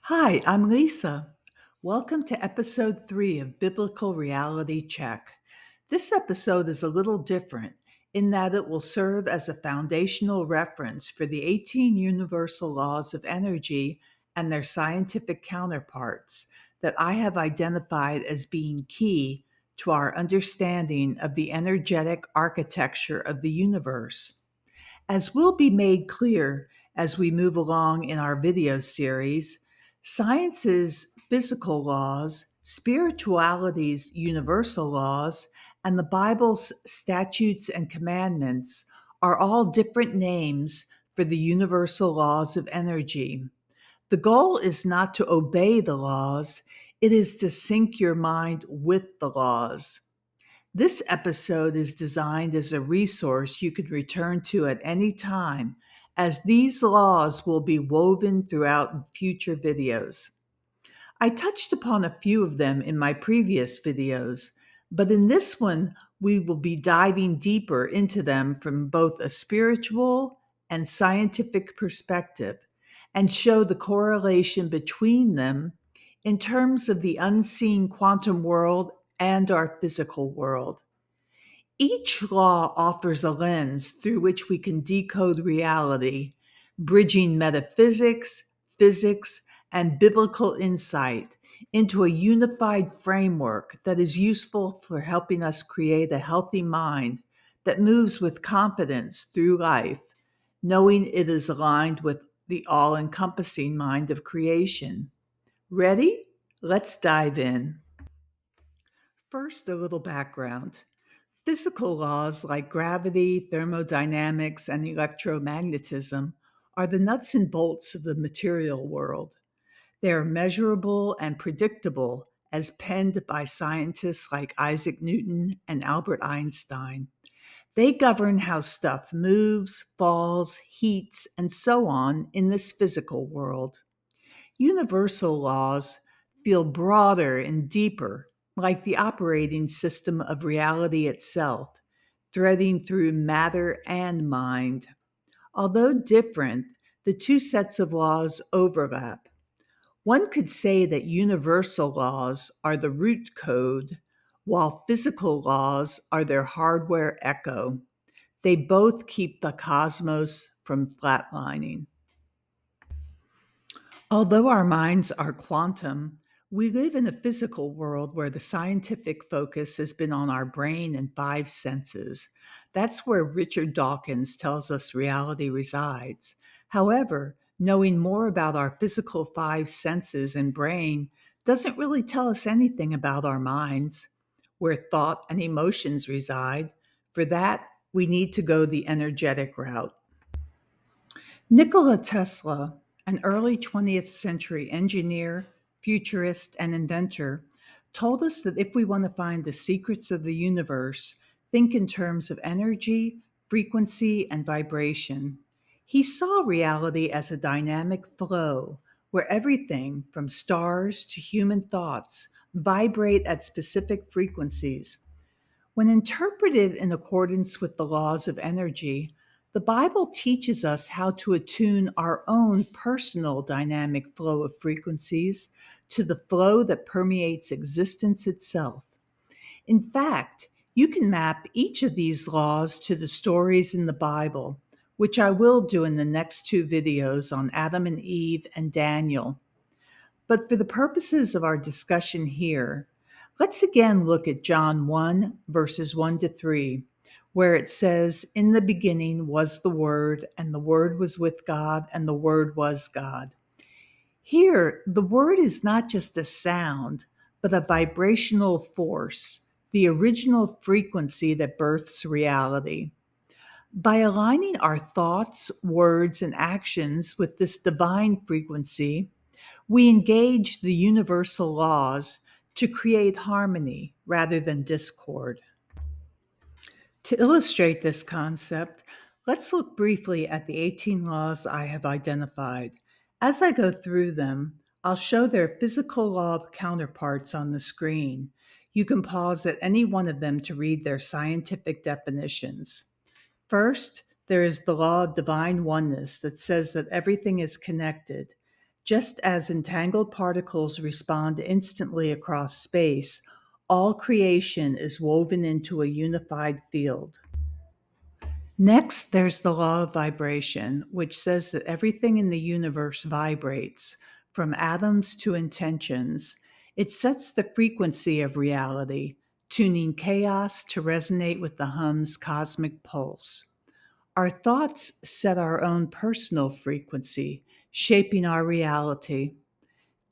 Hi, I'm Lisa. Welcome to episode 3 of Biblical Reality Check. This episode is a little different in that it will serve as a foundational reference for the 18 universal laws of energy and their scientific counterparts that I have identified as being key to our understanding of the energetic architecture of the universe. As will be made clear as we move along in our video series, science's physical laws, spirituality's universal laws, and the Bible's statutes and commandments are all different names for the universal laws of energy. The goal is not to obey the laws, it is to sync your mind with the laws. This episode is designed as a resource you could return to at any time, as these laws will be woven throughout future videos. I touched upon a few of them in my previous videos, but in this one, we will be diving deeper into them from both a spiritual and scientific perspective and show the correlation between them in terms of the unseen quantum world and our physical world. Each law offers a lens through which we can decode reality, bridging metaphysics, physics, and biblical insight into a unified framework that is useful for helping us create a healthy mind that moves with confidence through life, knowing it is aligned with the all encompassing mind of creation. Ready? Let's dive in. First, a little background. Physical laws like gravity, thermodynamics, and electromagnetism are the nuts and bolts of the material world. They are measurable and predictable as penned by scientists like Isaac Newton and Albert Einstein. They govern how stuff moves, falls, heats, and so on in this physical world. Universal laws feel broader and deeper, like the operating system of reality itself, threading through matter and mind. Although different, the two sets of laws overlap. One could say that universal laws are the root code, while physical laws are their hardware echo. They both keep the cosmos from flatlining. Although our minds are quantum, we live in a physical world where the scientific focus has been on our brain and five senses. That's where Richard Dawkins tells us reality resides. However, knowing more about our physical five senses and brain doesn't really tell us anything about our minds, where thought and emotions reside. For that, we need to go the energetic route. Nikola Tesla, an early 20th century engineer, futurist, and inventor, told us that if we want to find the secrets of the universe, think in terms of energy, frequency, and vibration. He saw reality as a dynamic flow where everything from stars to human thoughts vibrate at specific frequencies. When interpreted in accordance with the laws of energy, the Bible teaches us how to attune our own personal dynamic flow of frequencies to the flow that permeates existence itself. In fact, you can map each of these laws to the stories in the Bible, which I will do in the next two videos on Adam and Eve and Daniel. But for the purposes of our discussion here, let's again look at John 1, verses 1 to 3, where it says, "In the beginning was the Word, and the Word was with God, and the Word was God." Here, the Word is not just a sound, but a vibrational force, the original frequency that births reality. By aligning our thoughts, words, and actions with this divine frequency, we engage the universal laws to create harmony rather than discord. To illustrate this concept, let's look briefly at the 18 laws I have identified. As I go through them, I'll show their physical law counterparts on the screen. You can pause at any one of them to read their scientific definitions. First, there is the law of divine oneness that says that everything is connected. Just as entangled particles respond instantly across space, all creation is woven into a unified field. Next, there's the law of vibration, which says that everything in the universe vibrates, from atoms to intentions. It sets the frequency of reality, tuning chaos to resonate with the hum's cosmic pulse. Our thoughts set our own personal frequency, shaping our reality.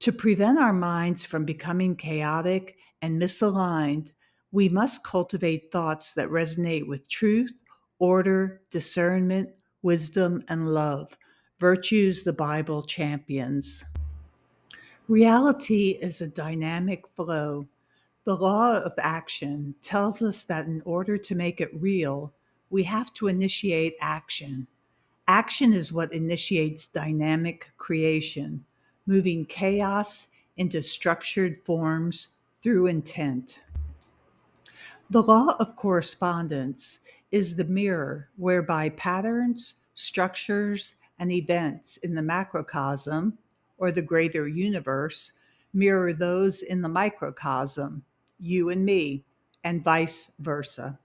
To prevent our minds from becoming chaotic and misaligned, we must cultivate thoughts that resonate with truth, order, discernment, wisdom, and love, virtues the Bible champions. Reality is a dynamic flow. The law of action tells us that in order to make it real, we have to initiate action. Action is what initiates dynamic creation, moving chaos into structured forms through intent. The law of correspondence is the mirror whereby patterns, structures, and events in the macrocosm, or the greater universe, mirror those in the microcosm, you and me, and vice versa.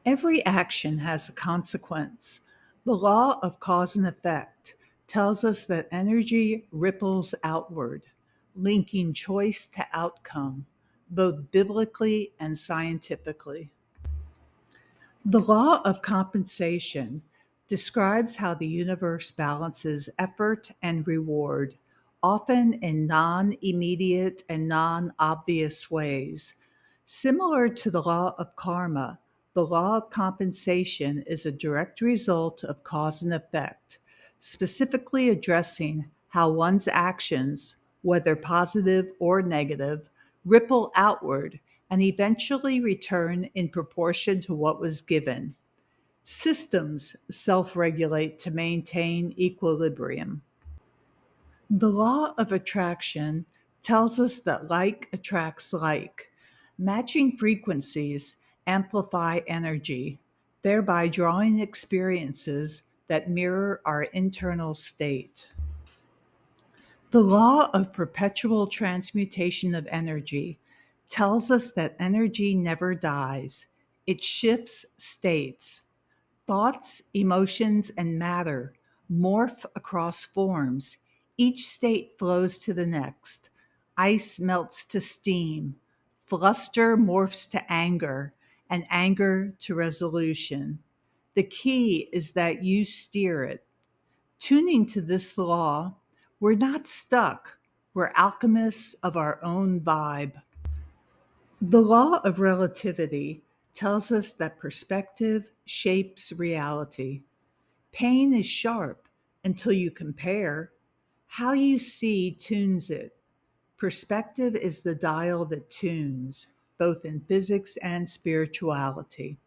Every action has a consequence. The law of cause and effect tells us that energy ripples outward, linking choice to outcome, both biblically and scientifically. The law of compensation describes how the universe balances effort and reward, often in non immediate and non obvious ways. Similar to the law of karma, the law of compensation is a direct result of cause and effect, specifically addressing how one's actions, whether positive or negative, ripple outward and eventually return in proportion to what was given. Systems self regulate to maintain equilibrium. The law of attraction tells us that like attracts like. Matching frequencies amplify energy, thereby drawing experiences that mirror our internal state. The law of perpetual transmutation of energy tells us that energy never dies, it shifts states. Thoughts, emotions, and matter morph across forms. Each state flows to the next. Ice melts to steam. Fluster morphs to anger, and anger to resolution. The key is that you steer it. Tuning to this law, we're not stuck. We're alchemists of our own vibe. The law of relativity tells us that perspective shapes reality. Pain is sharp until you compare. How you see tunes it. Perspective is the dial that tunes, both in physics and spirituality.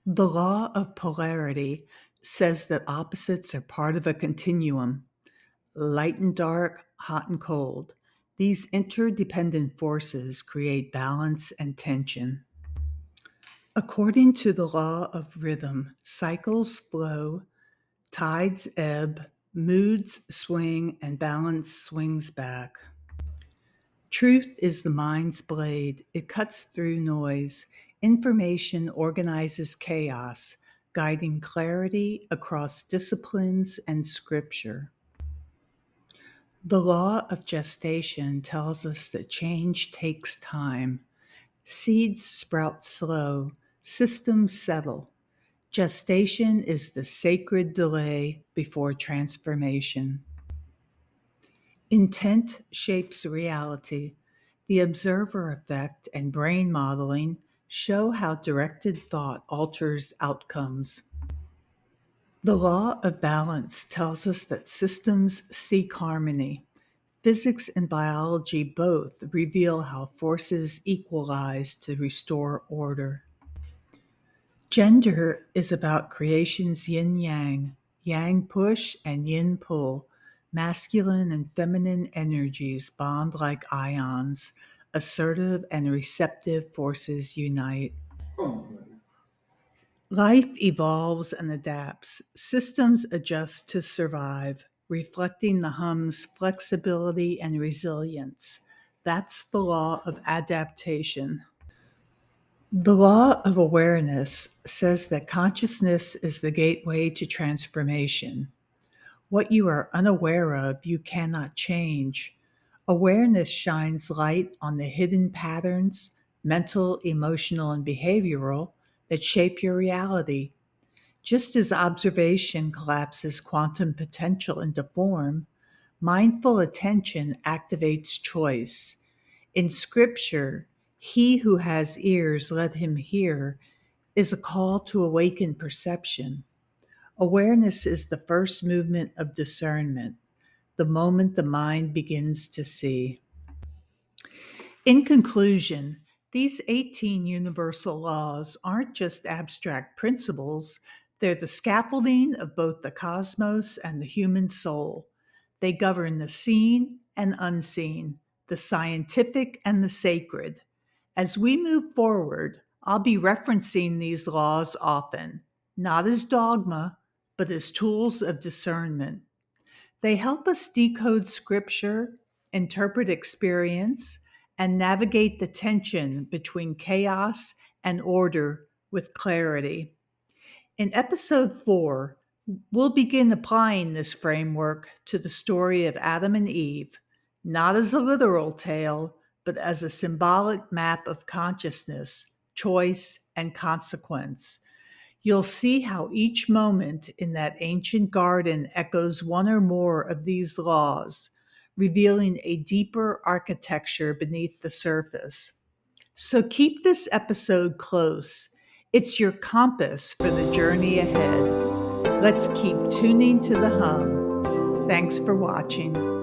The law of polarity says that opposites are part of a continuum, light and dark, hot and cold. These interdependent forces create balance and tension. According to the law of rhythm, cycles flow, tides ebb, moods swing, and balance swings back. Truth is the mind's blade. It cuts through noise. Information organizes chaos, guiding clarity across disciplines and scripture. The law of gestation tells us that change takes time. Seeds sprout slow, systems settle. Gestation is the sacred delay before transformation. Intent shapes reality. The observer effect and brain modeling show how directed thought alters outcomes. The law of balance tells us that systems seek harmony. Physics and biology both reveal how forces equalize to restore order. Gender is about creation's yin yang push and yin pull. Masculine and feminine energies bond like ions. Assertive and receptive forces unite. Life evolves and adapts. Systems adjust to survive. reflecting the hum's flexibility and resilience. That's the law of adaptation. The law of awareness says that consciousness is the gateway to transformation. What you are unaware of, you cannot change. Awareness shines light on the hidden patterns, mental, emotional, and behavioral, that shape your reality. Just as observation collapses quantum potential into form, mindful attention activates choice. In scripture, he who has ears, let him hear, is a call to awaken perception. Awareness is the first movement of discernment, the moment the mind begins to see. In conclusion, these 18 universal laws aren't just abstract principles, they're the scaffolding of both the cosmos and the human soul. They govern the seen and unseen, the scientific and the sacred. As we move forward, I'll be referencing these laws often, not as dogma, but as tools of discernment. They help us decode scripture, interpret experience, and navigate the tension between chaos and order with clarity. In episode 4, we'll begin applying this framework to the story of Adam and Eve, not as a literal tale, but as a symbolic map of consciousness, choice, and consequence. You'll see how each moment in that ancient garden echoes one or more of these laws, revealing a deeper architecture beneath the surface. So keep this episode close. It's your compass for the journey ahead. Let's keep tuning to the hum. Thanks for watching.